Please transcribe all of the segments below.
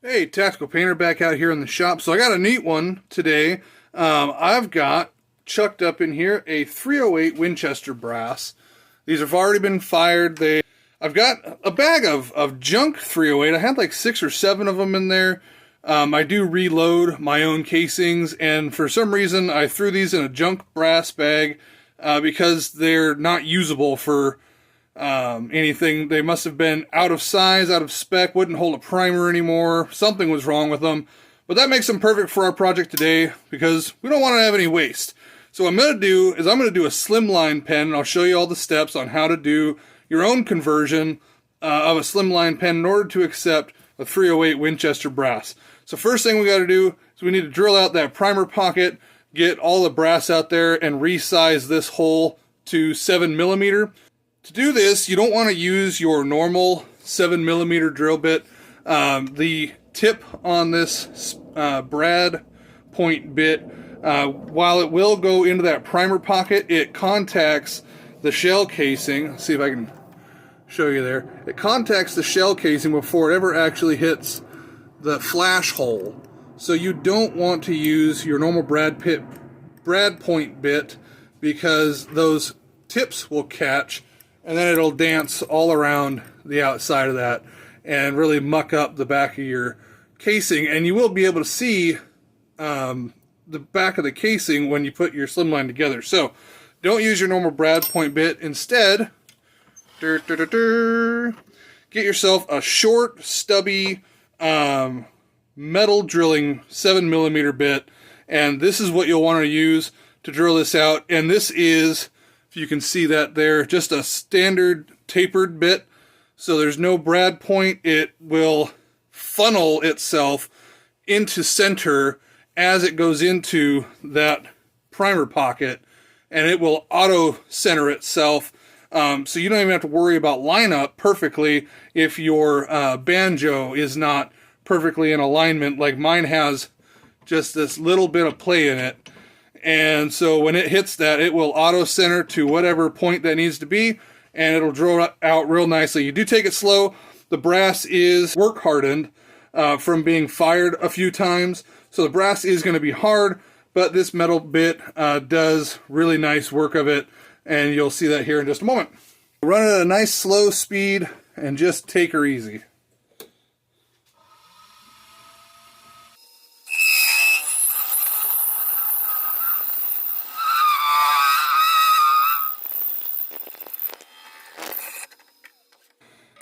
Hey, Tactical Painter back out here in the shop. So I got a neat one today. I've got chucked up in here a 308 Winchester brass. These have already been fired. I've got a bag of junk 308. I had like 6 or 7 of them in there. I do reload my own casings, and for some reason I threw these in a junk brass bag because they're not usable for anything. They must have been out of size, out of spec, wouldn't hold a primer anymore. Something was wrong with them. But that makes them perfect for our project today because we don't want to have any waste. So what I'm going to do is I'm going to do a slimline pen, and I'll show you all the steps on how to do your own conversion of a slimline pen in order to accept a 308 Winchester brass. So first thing we got to do is we need to drill out that primer pocket, get all the brass out there, and resize this hole to 7mm. To do this, you don't want to use your normal 7mm drill bit. The tip on this brad point bit, while it will go into that primer pocket, it contacts the shell casing. Let's see if I can show you there. It contacts the shell casing before it ever actually hits the flash hole. So you don't want to use your normal brad point bit because those tips will catch, and then it'll dance all around the outside of that and really muck up the back of your casing. And you will be able to see the back of the casing when you put your slimline together. So don't use your normal brad point bit. Instead, get yourself a short, stubby metal drilling 7mm bit, and this is what you'll want to use to drill this out. And this is, if you can see that there, just a standard tapered bit, so there's no brad point. It will funnel itself into center as it goes into that primer pocket, and it will auto center itself, so you don't even have to worry about line up perfectly if your banjo is not perfectly in alignment. Like mine has just this little bit of play in it. And so when it hits that, it will auto center to whatever point that needs to be, and it'll drill out real nicely. You do take it slow. The brass is work hardened from being fired a few times, so the brass is going to be hard, but this metal bit does really nice work of it, and you'll see that here in just a moment. Run it at a nice slow speed and just take her easy.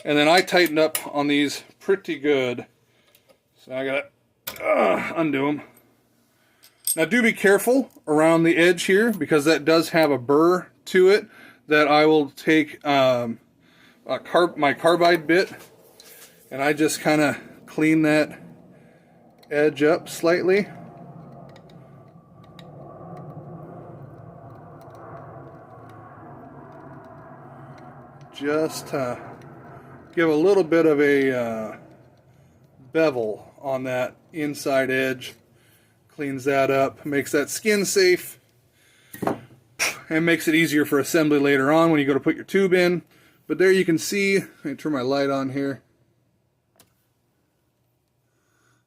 And then I tightened up on these pretty good. So I gotta undo them. Now do be careful around the edge here, because that does have a burr to it that I will take my carbide bit, and I just kind of clean that edge up slightly. Just give a little bit of a bevel on that inside edge. Cleans that up, makes that skin safe, and makes it easier for assembly later on when you go to put your tube in. But there you can see, let me turn my light on here.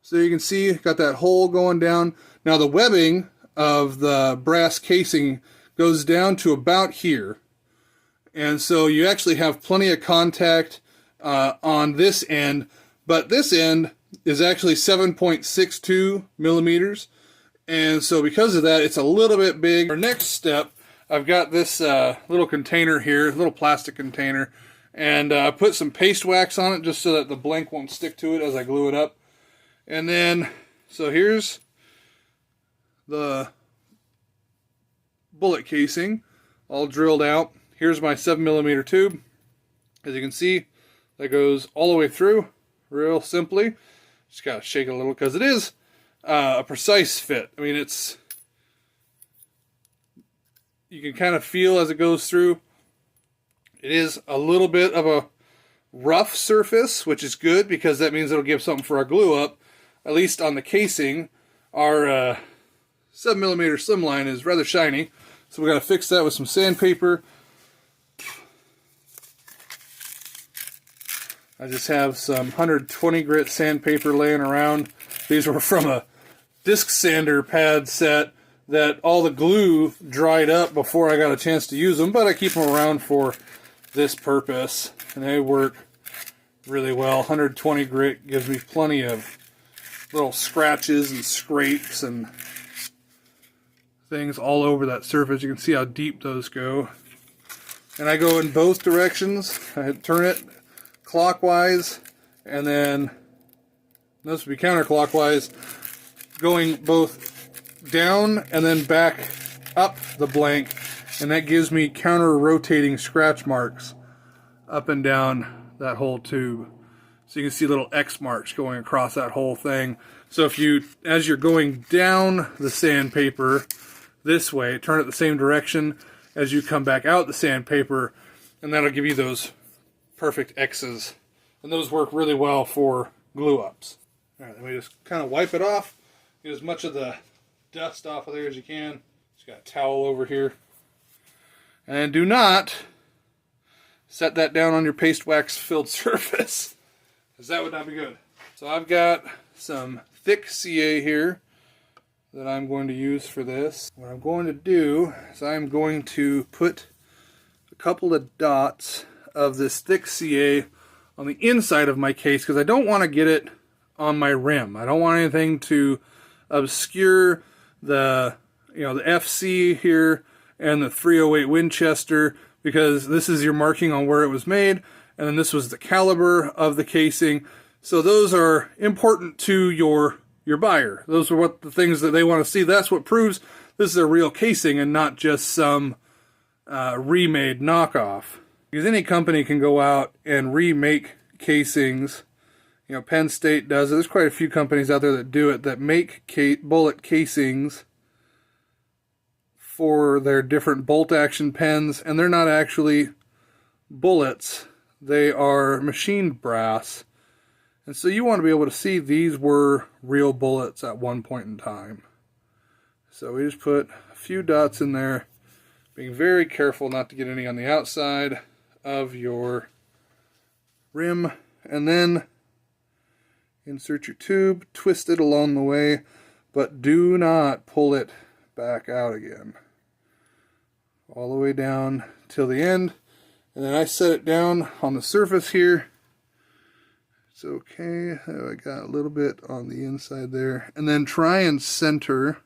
So you can see, got that hole going down. Now the webbing of the brass casing goes down to about here. And so you actually have plenty of contact on this end, but this end is actually 7.62 millimeters, and so because of that, it's a little bit big. Our next step, I've got this little container here, little plastic container, and I put some paste wax on it just so that the blank won't stick to it as I glue it up. And then, so here's the bullet casing all drilled out. Here's my 7mm tube. As you can see, that goes all the way through, real simply. Just gotta shake it a little because it is a precise fit. I mean, you can kind of feel as it goes through. It is a little bit of a rough surface, which is good because that means it'll give something for our glue up. At least on the casing, our 7mm slimline is rather shiny, so we gotta fix that with some sandpaper. I just have some 120 grit sandpaper laying around. These were from a disc sander pad set that all the glue dried up before I got a chance to use them, but I keep them around for this purpose, and they work really well. 120 grit gives me plenty of little scratches and scrapes and things all over that surface. You can see how deep those go. And I go in both directions. I turn it clockwise, and then this would be counterclockwise, going both down and then back up the blank, and that gives me counter-rotating scratch marks up and down that whole tube. So you can see little X marks going across that whole thing. So if you, as you're going down the sandpaper this way, turn it the same direction as you come back out the sandpaper, and that'll give you those perfect X's. And those work really well for glue ups. Alright, let me just kind of wipe it off. Get as much of the dust off of there as you can. Just got a towel over here. And do not set that down on your paste wax filled surface, because that would not be good. So I've got some thick CA here that I'm going to use for this. What I'm going to do is I'm going to put a couple of dots of this thick CA on the inside of my case, because I don't want to get it on my rim. I don't want anything to obscure the the FC here and the 308 Winchester, because this is your marking on where it was made, and then this was the caliber of the casing. So those are important to your buyer. Those are what the things that they want to see. That's what proves this is a real casing and not just some remade knockoff. Because any company can go out and remake casings. Penn State does it. There's quite a few companies out there that do it, that make bullet casings for their different bolt action pens, and they're not actually bullets. They are machined brass. And so you want to be able to see these were real bullets at one point in time. So we just put a few dots in there, being very careful not to get any on the outside of your rim, and then insert your tube, twist it along the way, but do not pull it back out again. All the way down till the end, and then I set it down on the surface here. It's okay. I got a little bit on the inside there, and then try and center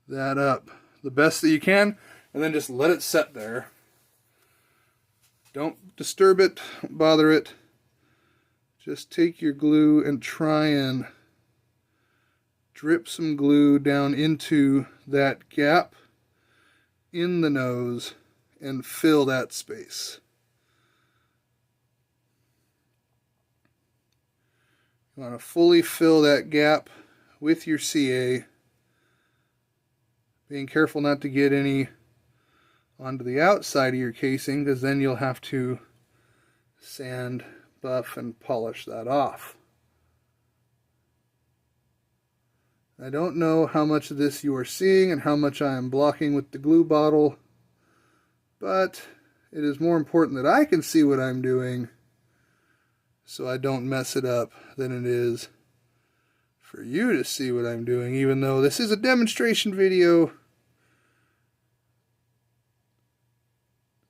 that up the best that you can, and then just let it set there. Don't disturb it, bother it. Just take your glue and try and drip some glue down into that gap in the nose and fill that space. You want to fully fill that gap with your CA, being careful not to get any onto the outside of your casing, because then you'll have to sand, buff, and polish that off. I don't know how much of this you are seeing and how much I am blocking with the glue bottle, but it is more important that I can see what I'm doing so I don't mess it up than it is for you to see what I'm doing, even though this is a demonstration video.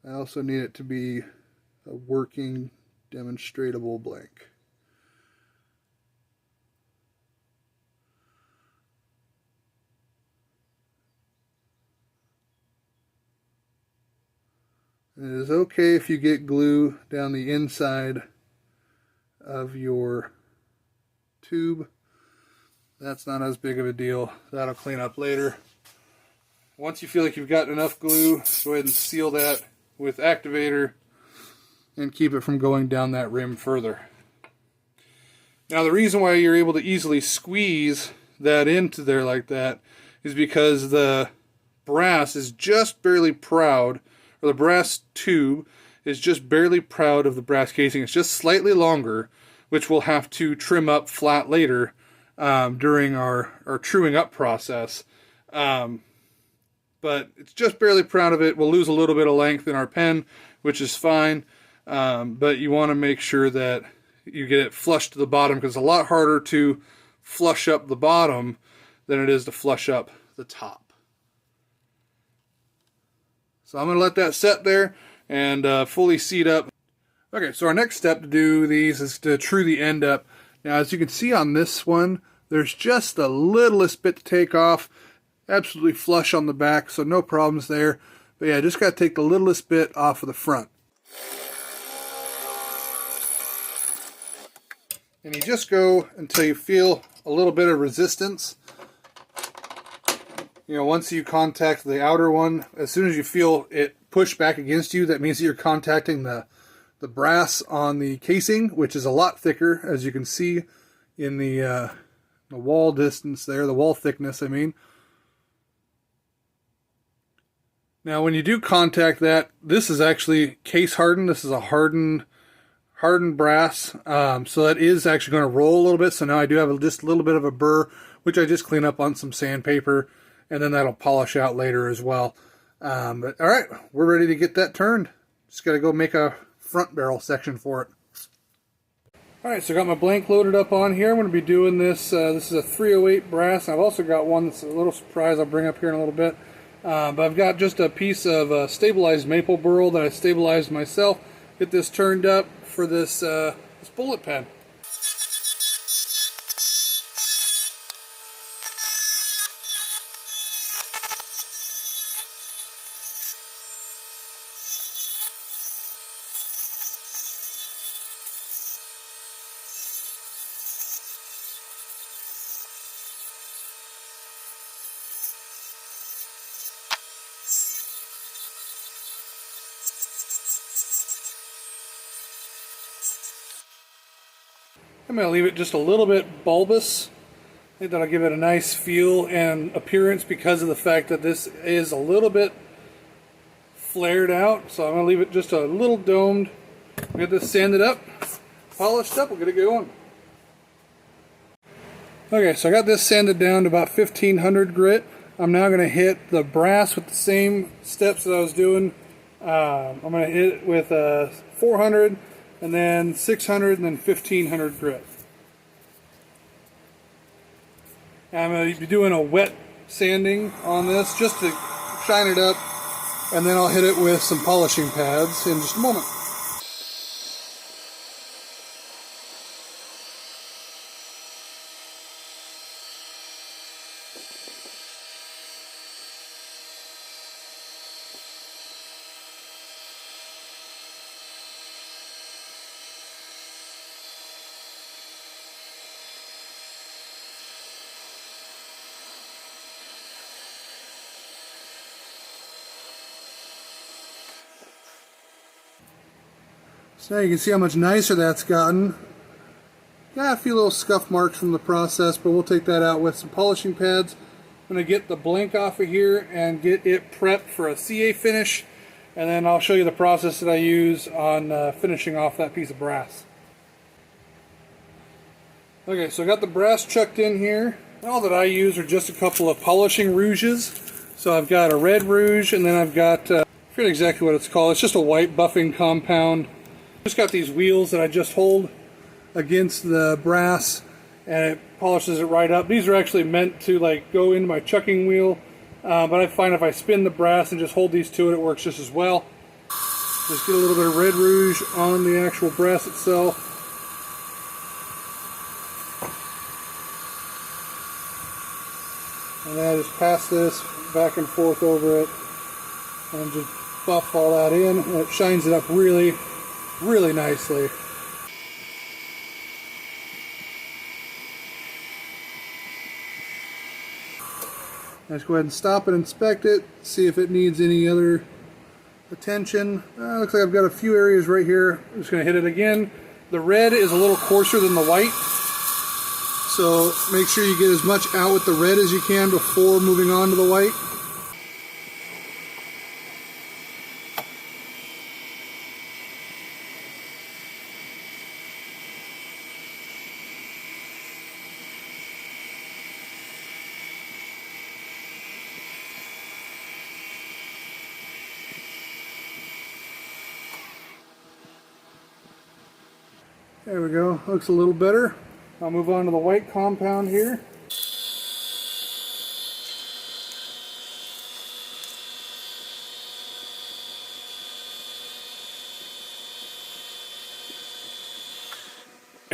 I also need it to be a working, demonstratable blank. And it is okay if you get glue down the inside of your tube. That's not as big of a deal. That'll clean up later. Once you feel like you've got enough glue, go ahead and seal that with activator and keep it from going down that rim further. Now the reason why you're able to easily squeeze that into there like that is because the brass is just barely proud, or the brass tube is just barely proud of the brass casing. It's just slightly longer, which we'll have to trim up flat later during our truing up process. But it's just barely proud of it. We'll lose a little bit of length in our pen, which is fine. But you want to make sure that you get it flush to the bottom, because it's a lot harder to flush up the bottom than it is to flush up the top. So I'm going to let that set there and fully seat up. Okay, so our next step to do these is to true the end up. Now, as you can see on this one, there's just the littlest bit to take off. Absolutely flush on the back, so no problems there. But yeah, just got to take the littlest bit off of the front. And you just go until you feel a little bit of resistance. You know, once you contact the outer one, as soon as you feel it push back against you, that means that you're contacting the brass on the casing, which is a lot thicker, as you can see in the wall distance there, the wall thickness, I mean. Now, when you do contact that, this is actually case hardened. This is a hardened brass, so that is actually going to roll a little bit. So now I do have just a little bit of a burr, which I just clean up on some sandpaper, and then that'll polish out later as well. But all right, we're ready to get that turned. Just got to go make a front barrel section for it. All right, so I got my blank loaded up on here. I'm going to be doing this. This is a 308 brass. I've also got one that's a little surprise I'll bring up here in a little bit. But I've got just a piece of stabilized maple burl that I stabilized myself. Get this turned up for this bullet pen. I'm going to leave it just a little bit bulbous. I think that'll give it a nice feel and appearance because of the fact that this is a little bit flared out. So I'm going to leave it just a little domed. We'll get this sanded up, polished up, we'll get it going. Okay, so I got this sanded down to about 1500 grit. I'm now going to hit the brass with the same steps that I was doing. I'm going to hit it with 400. And then 600 and then 1500 grit. And I'm going to be doing a wet sanding on this just to shine it up, and then I'll hit it with some polishing pads in just a moment. So you can see how much nicer that's gotten. Got a few little scuff marks from the process, but we'll take that out with some polishing pads. I'm going to get the blank off of here and get it prepped for a CA finish, and then I'll show you the process that I use on finishing off that piece of brass. Okay, so I got the brass chucked in here. All that I use are just a couple of polishing rouges. So I've got a red rouge, and then I've got, I forget exactly what it's called. It's just a white buffing compound. Just got these wheels that I just hold against the brass, and it polishes it right up. These are actually meant to like go into my chucking wheel, but I find if I spin the brass and just hold these to it, it works just as well. Just get a little bit of red rouge on the actual brass itself. And then I just pass this back and forth over it and just buff all that in, and it shines it up really nicely. Let's go ahead and stop and inspect it, see if it needs any other attention. Looks like I've got a few areas right here. I'm just going to hit it again. The red is a little coarser than the white, so make sure you get as much out with the red as you can before moving on to the white. There we go, looks a little better. I'll move on to the white compound here.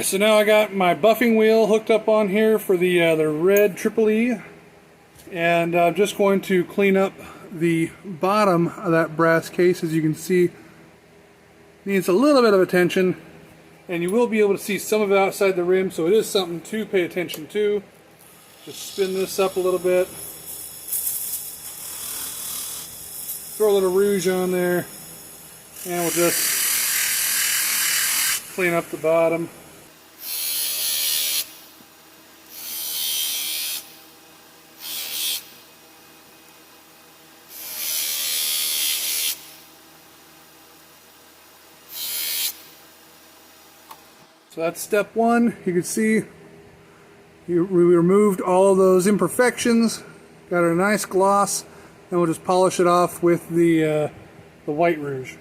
So now I got my buffing wheel hooked up on here for the red Triple E, and I'm just going to clean up the bottom of that brass case. As you can see, needs a little bit of attention, and you will be able to see some of it outside the rim, so it is something to pay attention to. Just spin this up a little bit, throw a little rouge on there, and we'll just clean up the bottom. So that's step one. You can see we removed all of those imperfections, got a nice gloss, and we'll just polish it off with the white rouge.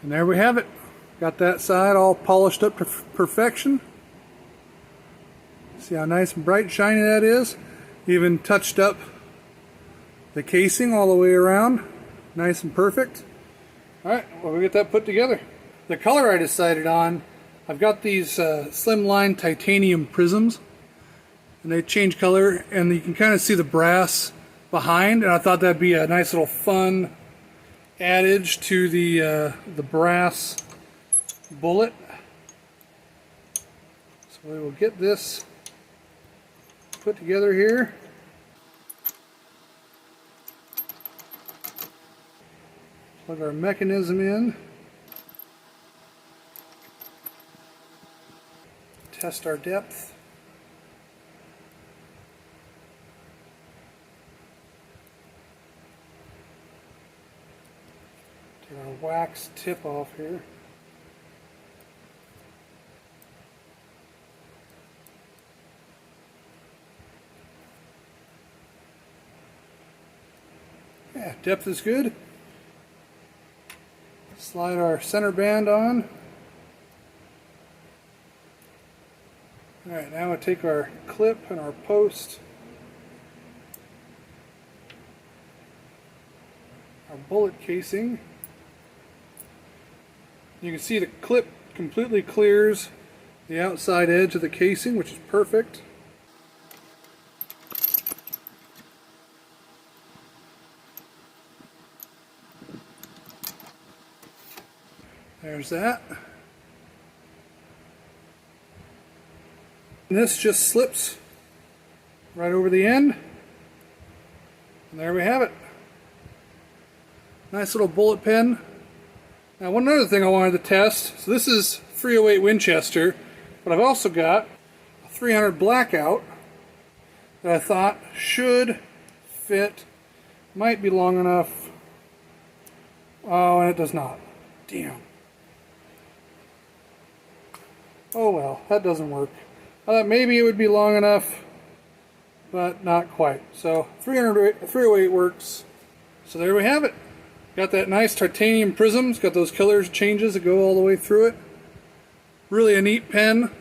And there we have it. Got that side all polished up to perfection. See how nice and bright and shiny that is? Even touched up the casing all the way around. Nice and perfect. Alright, well, we'll get that put together. The color I decided on, I've got these Slimline titanium prisms. And they change color, and you can kind of see the brass behind. And I thought that'd be a nice little fun adage to the brass bullet. So we will get this put together here. Plug our mechanism in. Test our depth. Take our wax tip off here. Yeah, depth is good. Slide our center band on. Alright, now we'll take our clip and our post, our bullet casing. You can see the clip completely clears the outside edge of the casing, which is perfect. There's that. And this just slips right over the end. And there we have it. Nice little bullet pen. Now, one other thing I wanted to test. So this is 308 Winchester, but I've also got a 300 Blackout that I thought should fit. Might be long enough. Oh, and it does not. Damn. Oh well, that doesn't work. I thought maybe it would be long enough, but not quite. So 308 works. So there we have it. Got that nice titanium prisms, got those color changes that go all the way through it. Really a neat pen.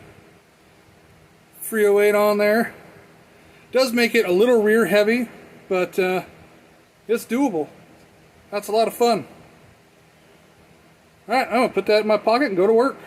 308 on there. Does make it a little rear heavy, but it's doable. That's a lot of fun. Alright, I'm going to put that in my pocket and go to work.